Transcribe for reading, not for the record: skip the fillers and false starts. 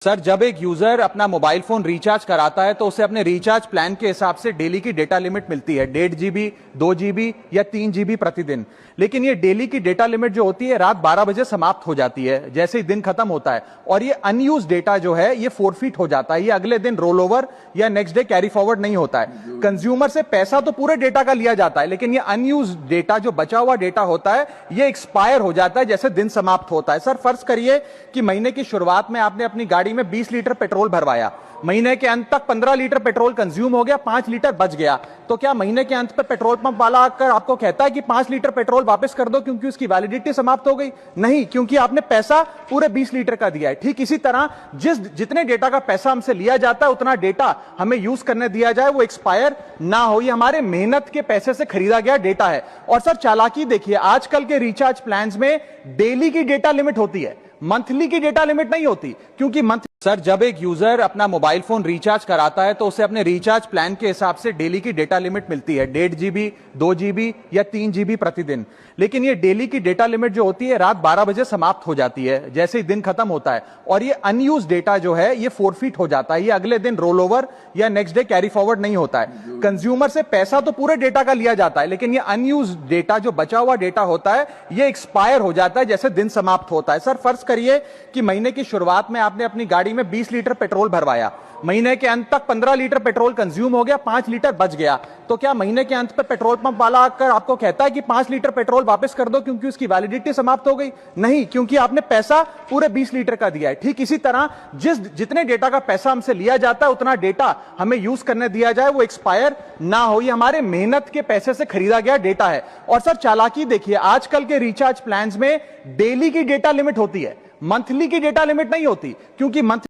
Sir, जब एक user अपना मोबाइल फोन रिचार्ज कराता है तो उसे अपने रिचार्ज प्लान के हिसाब से डेली की डेटा लिमिट मिलती है 1.5 जीबी, 2 जीबी या 3 जीबी प्रतिदिन। लेकिन ये डेली की डेटा लिमिट जो होती है रात 12 बजे समाप्त हो जाती है जैसे ही दिन खत्म होता है, और ये अनयूज डेटा जो है ये फोरफिट हो जाता है। ये अगले दिन रोल ओवर या नेक्स्ट डे कैरी फॉरवर्ड नहीं होता है। कंज्यूमर से पैसा तो पूरे डेटा का लिया जाता है, लेकिन ये अनयूज डेटा जो बचा हुआ डेटा होता है ये एक्सपायर हो जाता है जैसे दिन समाप्त होता है। सर, फर्ज करिए कि महीने की शुरुआत में आपने अपनी गाड़ी में 20 लीटर पेट्रोल भरवाया, महीने के अंत तक 15 लीटर पेट्रोल कंज्यूम हो गया, 5 लीटर बच गया, तो क्या महीने के अंत पर पेट्रोल पंप वाला आकर आपको कहता है कि 5 लीटर पेट्रोल वापस कर दो क्योंकि उसकी वैलिडिटी समाप्त हो गई? नहीं, क्योंकि आपने पैसा पूरे 20 लीटर का दिया है। ठीक इसी तरह जितने डेटा का पैसा हमसे लिया जाता है उतना डेटा हमें यूज करने दिया जाए, वो एक्सपायर ना हो। ये हमारे मेहनत के पैसे से खरीदा गया डेटा है। और सर, चालाकी देखिए, आजकल के रिचार्ज प्लान्स में डेली की डेटा लिमिट होती है, मंथली की डेटा लिमिट नहीं होती, क्योंकि सर, जब एक यूजर अपना मोबाइल फोन रिचार्ज कराता है तो उसे अपने रिचार्ज प्लान के हिसाब से डेली की डेटा लिमिट मिलती है 1.5 जीबी, 2 जीबी या 3 जीबी प्रतिदिन। लेकिन ये डेली की डेटा लिमिट जो होती है रात 12 बजे समाप्त हो जाती है जैसे ही दिन खत्म होता है, और ये अनयूज डेटा जो है ये फोरफिट हो जाता है। ये अगले दिन रोल ओवर या नेक्स्ट डे कैरी फॉरवर्ड नहीं होता है। कंज्यूमर से पैसा तो पूरे डेटा का लिया जाता है, लेकिन ये अनयूज डेटा जो बचा हुआ डेटा होता है ये एक्सपायर हो जाता है जैसे दिन समाप्त होता है। सर, फर्ज करिए कि महीने की शुरुआत में आपने अपनी गाड़ी में 20 लीटर पेट्रोल भरवाया, महीने के अंत तक 15 लीटर पेट्रोल कंज्यूम हो गया, 5 लीटर बच गया, तो क्या महीने के अंत पर पेट्रोल पंप वाला आकर आपको कहता है कि 5 लीटर पेट्रोल वापस कर दो क्योंकि उसकी वैलिडिटी समाप्त हो गई? नहीं, क्योंकि आपने पैसा पूरे 20 लीटर का दिया है। ठीक इसी तरह जितने डेटा का पैसा हमसे लिया जाता है उतना डेटा हमें यूज करने दिया जाए, वो एक्सपायर ना हो। ये हमारे मेहनत के पैसे से खरीदा गया डेटा है। और सर, चालाकी देखिए, आजकल के रिचार्ज प्लान्स में डेली की डेटा लिमिट होती है, मंथली की डेटा लिमिट नहीं होती, क्योंकि